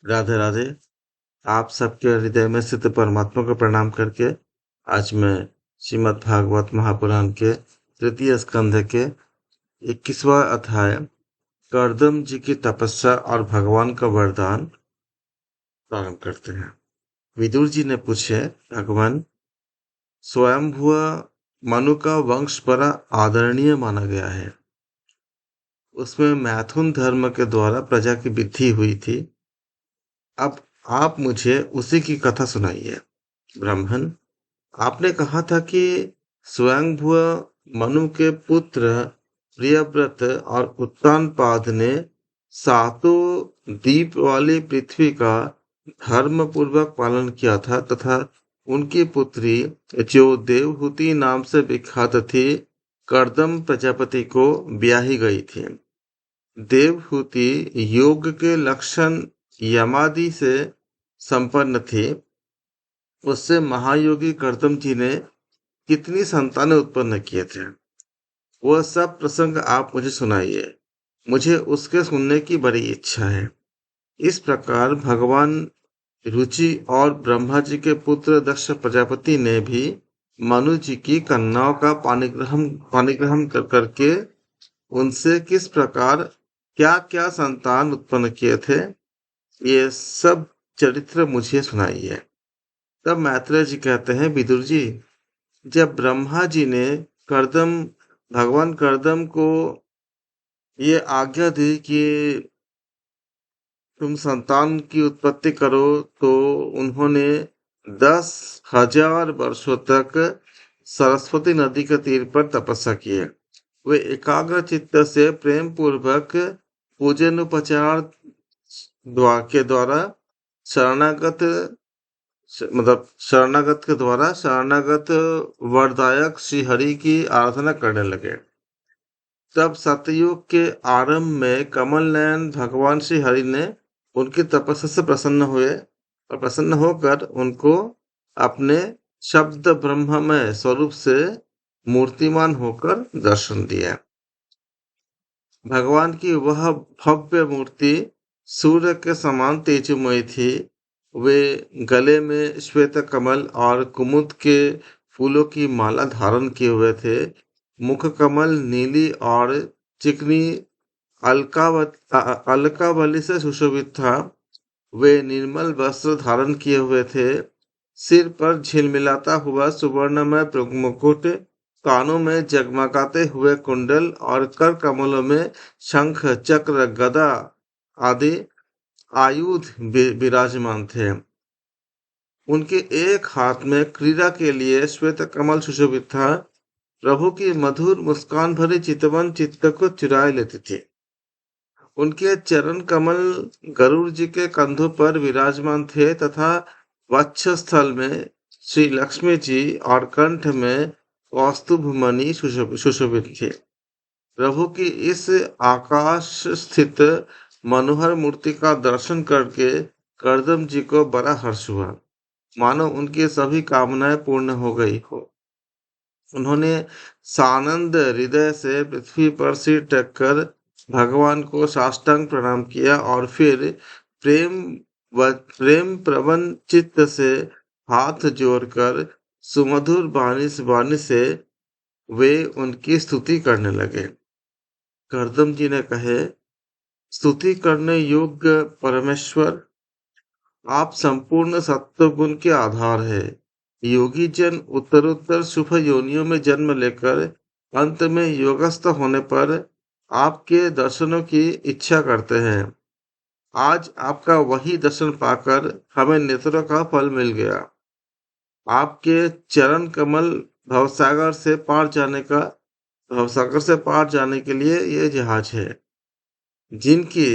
राधे राधे। आप सबके हृदय में स्थित परमात्मा को प्रणाम करके आज मैं श्रीमद् भागवत महापुराण के तृतीय स्कंध के 21वां अध्याय कर्दम जी की तपस्या और भगवान का वरदान प्रारंभ करते हैं। विदुर जी ने पूछे, भगवान, स्वयंभुव मनु का वंश बड़ा आदरणीय माना गया है। उसमें मैथुन धर्म के द्वारा प्रजा की वृद्धि हुई थी। अब आप मुझे उसी की कथा सुनाइए। ब्राह्मण, आपने कहा था कि स्वयंभुव मनु के पुत्र प्रियव्रत और उत्तानपाद ने सातों द्वीप वाली पृथ्वी का धर्म पूर्वक पालन किया था तथा उनकी पुत्री, जो देवहूति नाम से विख्यात थी, कर्दम प्रजापति को ब्याही गई थी। देवहूति योग के लक्षण यमादि से संपन्न थी। उससे महायोगी कर्दम जी ने कितनी संतानें उत्पन्न किए थे, वह सब प्रसंग आप मुझे सुनाइए। मुझे उसके सुनने की बड़ी इच्छा है। इस प्रकार भगवान रुचि और ब्रह्मा जी के पुत्र दक्ष प्रजापति ने भी मनु जी की कन्याओं का पाणिग्रहण करके उनसे किस प्रकार क्या क्या संतान उत्पन्न किए थे, ये सब चरित्र मुझे सुनाइए। तब मैत्रेय जी कहते हैं, विदुर जी, जब ब्रह्मा जी ने कर्दम भगवान कर्दम को ये आज्ञा दी कि तुम संतान की उत्पत्ति करो, तो उन्होंने 10,000 वर्षों तक सरस्वती नदी के तीर पर तपस्या की है। वे एकाग्र चित्त से प्रेम पूर्वक पूजनोपचार के द्वारा शरणागत शरणागत के द्वारा शरणागत वरदायक श्री हरि की आराधना करने लगे। तब सतयुग के आरंभ में कमल नयन भगवान श्री हरि ने उनकी तपस्या से प्रसन्न हुए और प्रसन्न होकर उनको अपने शब्द ब्रह्ममय स्वरूप से मूर्तिमान होकर दर्शन दिया। भगवान की वह भव्य मूर्ति सूर्य के समान तेजोमय थी। वे गले में श्वेत कमल और कुमुद के फूलों की माला धारण किए हुए थे। मुख कमल नीली और चिकनी अलकावली से सुशोभित था। वे निर्मल वस्त्र धारण किए हुए थे। सिर पर झिलमिलाता हुआ सुवर्णमय मुकुट, कानों में जगमगाते हुए कुंडल और कर कमलों में शंख चक्र गदा आदि आयुध विराजमान थे। उनके एक हाथ में क्रीड़ा के लिए श्वेत कमल सुशोभित था। प्रभु की मधुर मुस्कान भरी चितवन चित्त को चुराए लेती थी। उनके चरण कमल गरुड़ जी के कंधों पर विराजमान थे तथा वक्षस्थल में श्री लक्ष्मी जी और कंठ में कौस्तुभ मणि सुशोभित थे। प्रभु की इस आकाश स्थित मनोहर मूर्ति का दर्शन करके कर्दम जी को बड़ा हर्ष हुआ, मानो उनकी सभी कामनाएं पूर्ण हो गई हो। उन्होंने सानंद हृदय से पृथ्वी पर सिर टेककर भगवान को साष्टांग प्रणाम किया और फिर प्रेम प्रवण चित्त से हाथ जोड़कर सुमधुर वाणी से वे उनकी स्तुति करने लगे। कर्दम जी ने कहे, स्तुति करने योग्य परमेश्वर, आप संपूर्ण सत्व गुण के आधार है। योगी जन उत्तरोत्तर शुभ योनियों में जन्म लेकर अंत में योगस्थ होने पर आपके दर्शनों की इच्छा करते हैं। आज आपका वही दर्शन पाकर हमें नेत्रों का फल मिल गया। आपके चरण कमल भवसागर से पार जाने के लिए ये जहाज है। जिनकी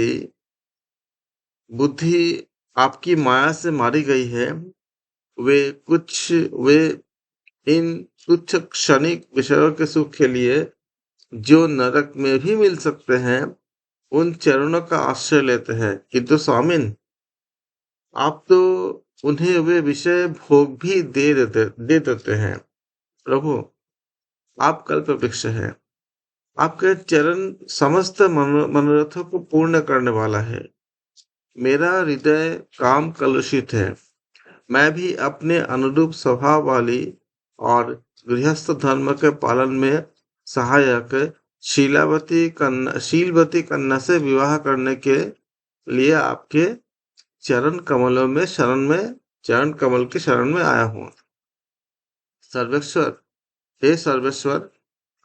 बुद्धि आपकी माया से मारी गई है, वे इन तुच्छ क्षणिक विषयों के सुख के लिए, जो नरक में भी मिल सकते हैं, उन चरणों का आश्रय लेते हैं। किंतु स्वामिन, आप तो उन्हें वे विषय भोग भी दे देते हैं। प्रभु, आप कल्प वृक्ष है। आपके चरण समस्त मनोरथों को पूर्ण करने वाला है। मेरा हृदय काम कलुषित है। मैं भी अपने अनुरूप स्वभाव वाली और गृहस्थ धर्म के पालन में सहायक शीलवती कन्या से विवाह करने के लिए आपके चरण कमल की शरण में आया हूँ। सर्वेश्वर, हे सर्वेश्वर,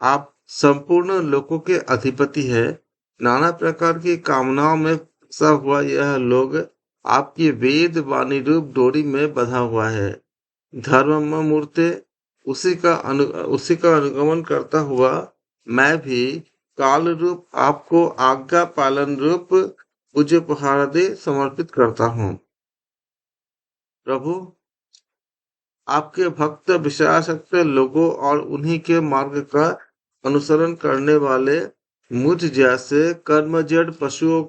आप संपूर्ण लोकों के अधिपति है। नाना प्रकार की कामनाओं में फंसा हुआ यह लोग आपकी वेद वाणी रूप डोरी में बंधा हुआ है। धर्म मूर्ते उसी का अनुगमन करता हुआ मैं भी काल रूप आपको आज्ञा पालन रूप पूज्य उपहार दे समर्पित करता हूँ। प्रभु, आपके भक्त विषयासक्त लोगों और उन्हीं के मार्ग का अनुसरण करने वाले मुझ जैसे कर्मजड़ पशुओं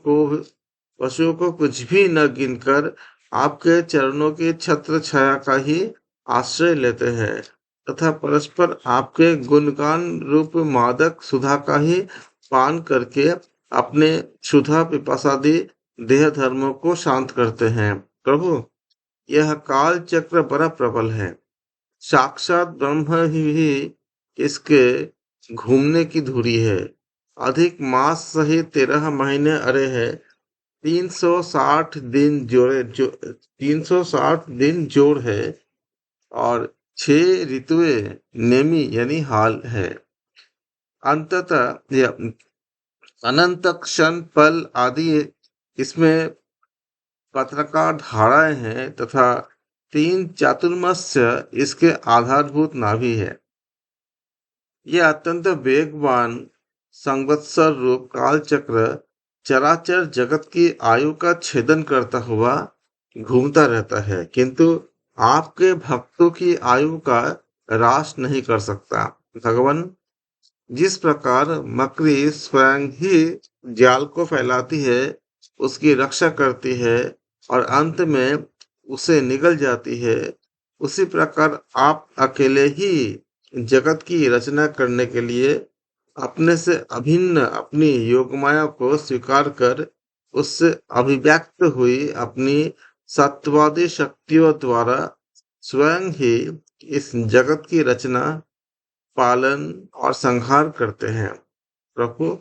को कुछ भी न गिनकर आपके चरणों की छत्र छाया का ही आश्रय लेते हैं तथा परस्पर आपके गुणगान रूप मादक सुधा का ही पान करके अपने क्षुधा पिपासादि देह धर्मों को शांत करते हैं। प्रभु, यह काल चक्र बड़ा प्रबल है। साक्षात ब्रह्म ही इसके घूमने की धुरी है। अधिक मास सहित 13 महीने अरे है। 360 दिन जोड़ है और 6 ऋतुएं नेमी यानी हाल है। अंततः अनंत क्षण पल आदि इसमें पत्रकार धाराएं हैं तथा 3 चातुर्मास्य इसके आधारभूत नाभि है। यह अत्यंत वेगवान संवत्सर रूप काल चक्र चराचर जगत की आयु का छेदन करता हुआ घूमता रहता है, किंतु आपके भक्तों की आयु का ह्रास नहीं कर सकता। भगवान, जिस प्रकार मकड़ी स्वयं ही जाल को फैलाती है, उसकी रक्षा करती है और अंत में उसे निगल जाती है, उसी प्रकार आप अकेले ही जगत की रचना करने के लिए अपने से अभिन्न अपनी योगमाया को स्वीकार कर उससे अभिव्यक्त हुई अपनी सत्वादी शक्तियों द्वारा स्वयं ही इस जगत की रचना, पालन और संहार करते हैं। प्रभु,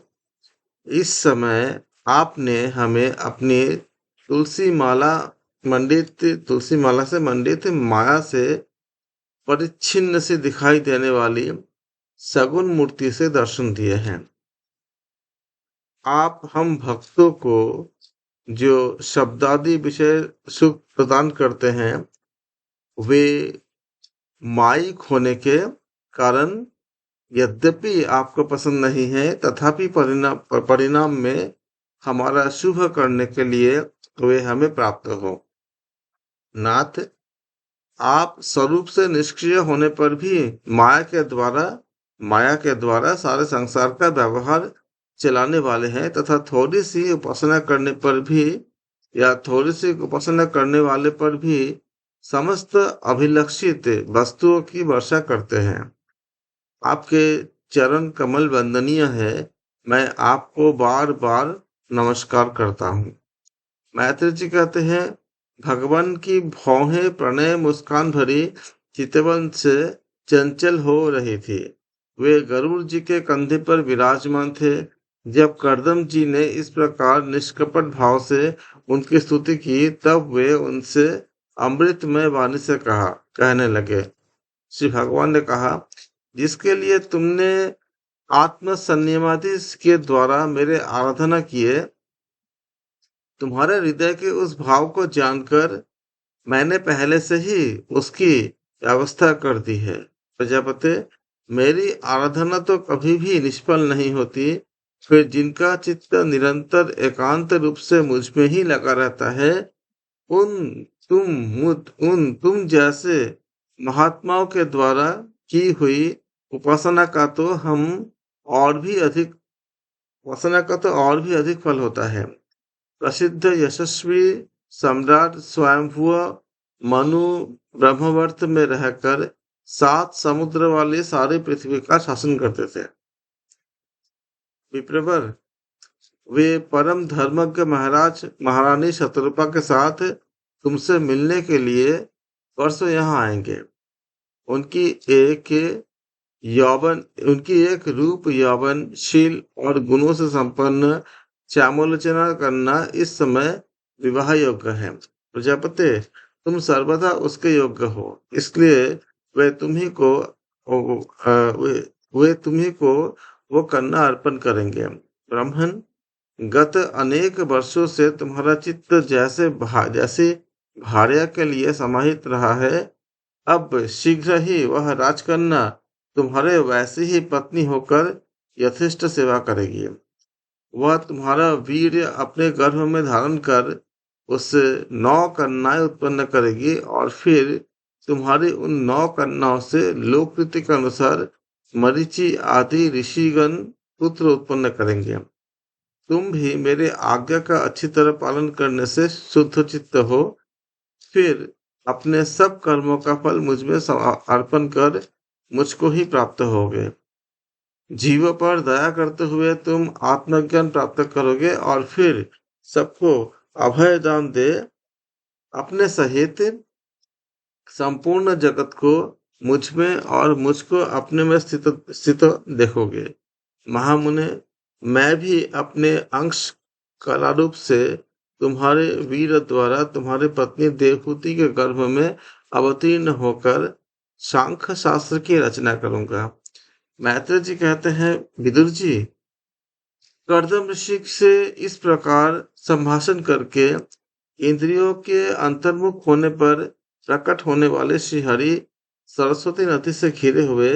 इस समय आपने हमें अपनी तुलसी माला से मंडित माया से परिच्छिन्न से दिखाई देने वाली सगुण मूर्ति से दर्शन दिए हैं। आप हम भक्तों को जो शब्दादि विषय सुख प्रदान करते हैं, वे माइक होने के कारण यद्यपि आपको पसंद नहीं है, तथापि परिणाम में हमारा शुभ करने के लिए वे हमें प्राप्त हो। नाथ, आप स्वरूप से निष्क्रिय होने पर भी माया के द्वारा सारे संसार का व्यवहार चलाने वाले हैं तथा थोड़ी सी उपासना करने वाले पर भी समस्त अभिलक्षित वस्तुओं की वर्षा करते हैं। आपके चरण कमल वंदनीय है। मैं आपको बार बार नमस्कार करता हूँ। मैत्री जी कहते हैं, भगवान की भौहें प्रणय मुस्कान भरी चितवन से चंचल हो रही थी। वे गरुड़ जी के कंधे पर विराजमान थे। जब करदम जी ने इस प्रकार निष्कपट भाव से उनकी स्तुति की, तब वे उनसे अमृतमय वाणी से कहने लगे। श्री भगवान ने कहा, जिसके लिए तुमने आत्म संयमादि के द्वारा मेरे आराधना किए, तुम्हारे हृदय के उस भाव को जानकर मैंने पहले से ही उसकी व्यवस्था कर दी है। प्रजापति, मेरी आराधना तो कभी भी निष्फल नहीं होती। फिर जिनका चित्त निरंतर एकांत रूप से मुझ में ही लगा रहता है, तुम जैसे महात्माओं के द्वारा की हुई उपासना का तो और भी अधिक फल होता है। प्रसिद्ध यशस्वी सम्राट स्वयंभुव मनु ब्रह्मवर्त में रहकर 7 समुद्र वाली सारी पृथ्वी का शासन करते थे। विप्रवर, वे परम धर्मज्ञ महाराज महारानी शतरूपा के साथ तुमसे मिलने के लिए परसों यहाँ आएंगे। उनकी एक यौवन उनकी एक रूप यौवनशील और गुणों से संपन्न श्यामलोचना करना इस समय विवाह योग्य है। प्रजापति, तुम सर्वदा उसके योग्य हो, इसलिए वे तुम्ही को वे तुम्ही को वो कन्या अर्पण करेंगे। ब्राह्मण, गत अनेक वर्षों से तुम्हारा चित्त जैसे भार्या के लिए समाहित रहा है, अब शीघ्र ही वह राजकन्या तुम्हारे वैसी ही पत्नी होकर यथेष्ट सेवा करेगी। वह तुम्हारा वीर अपने गर्भ में धारण कर उससे 9 कन्याएं उत्पन्न करेगी और फिर तुम्हारी उन 9 कन्याओं से लोकरीति के अनुसार मरीचि आदि ऋषिगण पुत्र उत्पन्न करेंगे। तुम भी मेरे आज्ञा का अच्छी तरह पालन करने से शुद्ध चित्त हो, फिर अपने सब कर्मों का फल मुझ में अर्पण कर मुझको ही प्राप्त होगे। जीवों पर दया करते हुए तुम आत्मज्ञान प्राप्त करोगे और फिर सबको अभय दान दे अपने सहित संपूर्ण जगत को मुझ में और मुझको अपने में स्थित देखोगे। महामुने, मैं भी अपने अंश कलारूप से तुम्हारे वीर द्वारा तुम्हारी पत्नी देवहूति के गर्भ में अवतीर्ण होकर सांख्य शास्त्र की रचना करूंगा। मैत्रेय जी कहते हैं, विदुर जी, कर्दम ऋषि से इस प्रकार संभाषण करके इंद्रियों के अंतर्मुख होने पर प्रकट होने वाले श्री हरि सरस्वती नदी से घिरे हुए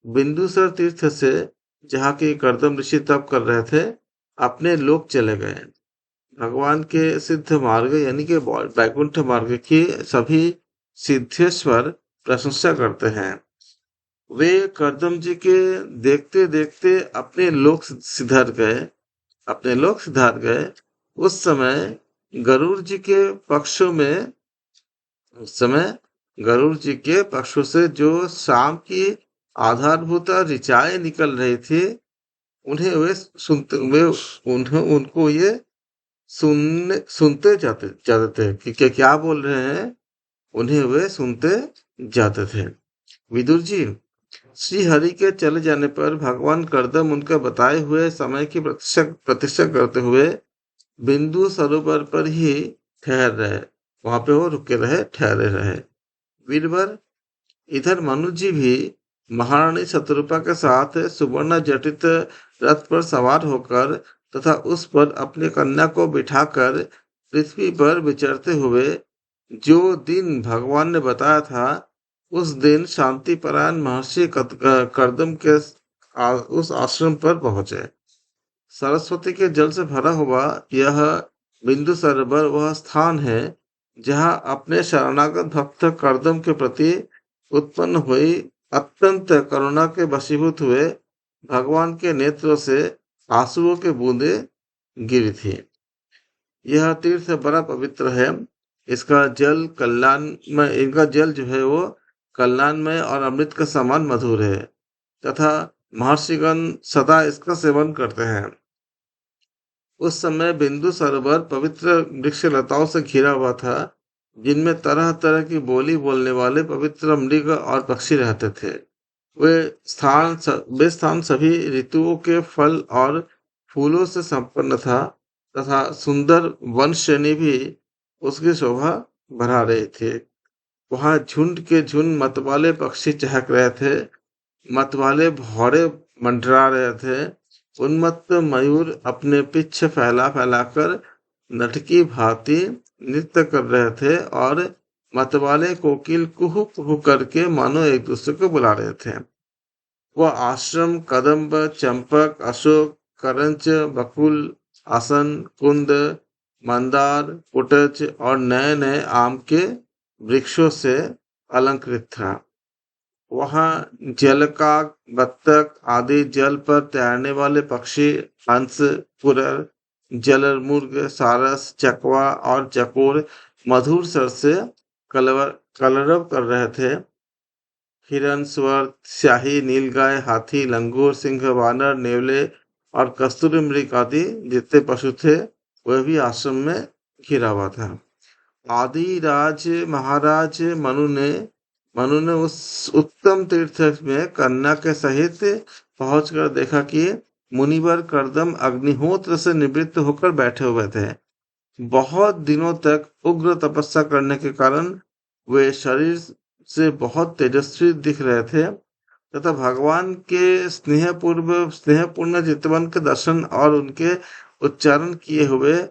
बिंदुसर तीर्थ से, जहाँ के कर्दम ऋषि तप कर रहे थे, अपने लोक चले गए। भगवान के सिद्ध मार्ग यानी कि वैकुंठ मार्ग की सभी सिद्धेश्वर प्रशंसा करते हैं। वे कर्दम जी के देखते देखते अपने लोक सिधार गए। उस समय गरुड़ जी के पक्षों से जो शाम की आधारभूत ऋचाएं निकल रही थी, उनको ये सुनते जाते थे कि क्या बोल रहे हैं, उन्हें वे सुनते जाते थे। विदुर जी, श्री हरि के चले जाने पर भगवान कर्दम उनके बताए हुए समय की प्रतीक्षा करते हुए बिंदु सरोवर पर ही ठहर रहे। वहां पे वो ठहरे रहे। वीरवर, इधर मनु जी भी महारानी शतरूपा के साथ सुवर्ण जटित रथ पर सवार होकर तथा उस पर अपनी कन्या को बिठाकर पृथ्वी पर विचरते हुए जो दिन भगवान ने बताया था, उस दिन शांतिपरायण महर्षि कर्दम के उस आश्रम पर पहुंचे। सरस्वती के जल से भरा हुआ यह बिंदु सरोवर वह स्थान है जहां अपने शरणागत भक्त कर्दम के प्रति उत्पन्न हुई अत्यंत करुणा के वशीभूत हुए भगवान के नेत्रों से आंसुओं के बूंदे गिरी थी। यह तीर्थ बड़ा पवित्र है। इनका जल जो है वो कल्याणमय और अमृत का समान मधुर है तथा महर्षिगण सदा इसका सेवन करते हैं। उस समय बिंदु सरोवर पवित्र वृक्ष लताओं से घिरा हुआ था, जिनमें तरह तरह की बोली बोलने वाले पवित्र मृग और पक्षी रहते थे। वे स्थान सभी ऋतुओं के फल और फूलों से संपन्न था तथा सुंदर वन श्रेणी भी उसकी शोभा बढ़ा रहे थे। वहां झुंड के झुंड मतवाले पक्षी चहक रहे थे, मतवाले भौरे मंडरा रहे थे, उन्मत्त मयूर अपने पिच्छ फैला फैलाकर नटकी भांति नृत्य कर रहे थे और मतवाले कोकिल कुहू कुहू करके मानो एक दूसरे को बुला रहे थे। वह आश्रम कदम्ब, चंपक, अशोक, करंच, बकुल, आसन, कुंद, मंदार, पुटज और नए नए आम के वृक्षों से अलंकृत था। वहां जलकाक, बत्तख आदि जल पर तैरने वाले पक्षी, हंस, पुरर, जलमुर्ग, सारस, चकवा और चकोर मधुर स्वर से कलरव कर रहे थे। हिरण, स्वर, स्याही, नीलगाय, हाथी, लंगूर, सिंह, वानर, नेवले और कस्तूरी मृग आदि जितने पशु थे वह भी आश्रम में घिरा हुआ था। आदि राज महाराज मनु ने उस उत्तम तीर्थ में कन्या के सहित पहुंचकर देखा कि मुनिवर कर्दम अग्निहोत्र से निवृत्त होकर बैठे हुए थे। बहुत दिनों तक उग्र तपस्या करने के कारण वे शरीर से बहुत तेजस्वी दिख रहे थे तथा भगवान के स्नेहपूर्ण चितवन के दर्शन और उनके उच्चारण किए हुए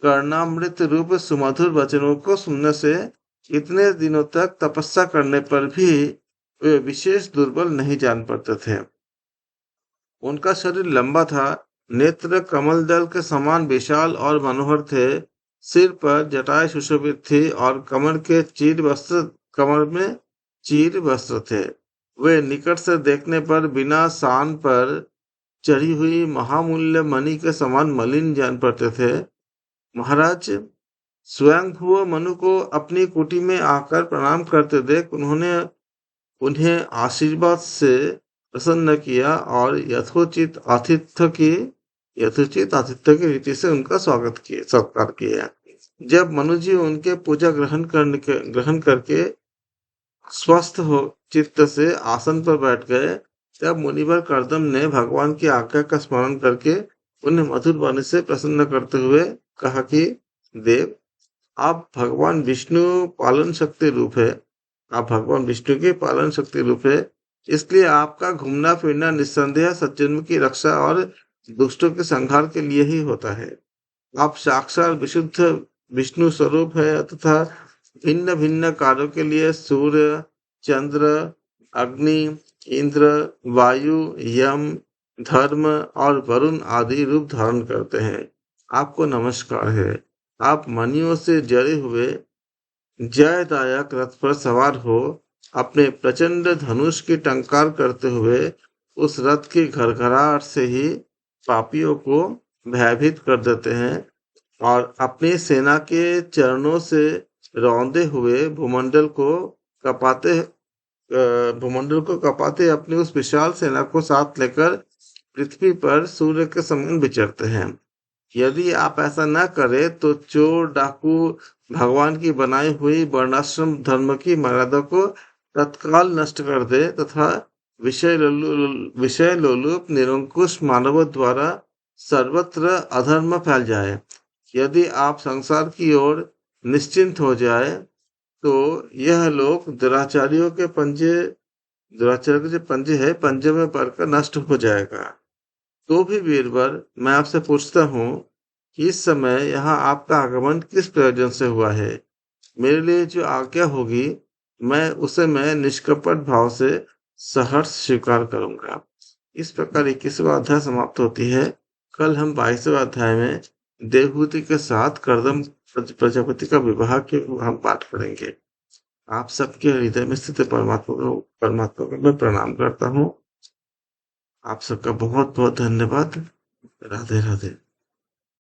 कर्णामृत रूप सुमधुर वचनों को सुनने से इतने दिनों तक तपस्या करने पर भी वे विशेष दुर्बल नहीं जान पड़ते थे। उनका शरीर लंबा था, नेत्र कमल दल के समान विशाल और मनोहर थे, सिर पर जटाएं सुशोभित थी और कमर में चीर वस्त्र थे। वे निकट से देखने पर बिना सान पर चढ़ी हुई महामूल्य मणि के समान मलिन जान पड़ते थे। महाराज, स्वयंभुव मनु को अपनी कुटी में आकर प्रणाम करते देख उन्होंने उन्हें आशीर्वाद से प्रसन्न किया और यथोचित आतिथ्य की रीति से उनका सत्कार किया। जब मनु जी उनके पूजा ग्रहण करके स्वस्थ हो चित्त से आसन पर बैठ गए, तब मुनिवर कर्दम ने भगवान की आज्ञा का स्मरण करके उन्हें मधुर वाणी से प्रसन्न करते हुए कहा कि देव, आप भगवान विष्णु के पालन शक्ति रूप है, इसलिए आपका घूमना फिरना निस्संदेह सज्जनों की रक्षा और दुष्टों के संहार के लिए ही होता है। आप साक्षात विशुद्ध विष्णु स्वरूप है तथा भिन्न भिन्न कार्यों के लिए सूर्य, चंद्र, अग्नि, इंद्र, वायु, यम, धर्म और वरुण आदि रूप धारण करते हैं। आपको नमस्कार है। आप मणियों से जड़े हुए जयदायक रथ पर सवार हो अपने प्रचंड धनुष की टंकार करते हुए उस रथ की घरघराहट से ही पापियों को भयभीत कर देते हैं और अपनी सेना के चरणों से रौंदे हुए भूमंडल को कपाते अपनी उस विशाल सेना को साथ लेकर पृथ्वी पर सूर्य के समान विचरते हैं। यदि आप ऐसा न करें तो चोर, डाकू भगवान की बनाई हुई वर्णाश्रम धर्म की मर्यादा को तत्काल नष्ट कर दे तथा विषय लोलुप निरंकुश मानवों द्वारा सर्वत्र अधर्म फैल जाए। यदि आप संसार की ओर निश्चिंत हो जाए तो यह लोक दुराचारियों के जो पंजे में पड़कर नष्ट हो जाएगा। तो भी वीरवर, मैं आपसे पूछता हूँ कि इस समय यहाँ आपका आगमन किस प्रयोजन से हुआ है? मेरे लिए जो आज्ञा होगी मैं निष्कपट भाव से सहर्ष स्वीकार करूंगा। इस प्रकार 21वां अध्याय समाप्त होती है। कल हम 22वें अध्याय में देवहूति के साथ कर्दम प्रजापति का विवाह के हम पाठ पढ़ेंगे। आप सबके हृदय में स्थित परमात्मा को मैं प्रणाम करता हूँ। आप सबका बहुत बहुत धन्यवाद। राधे राधे।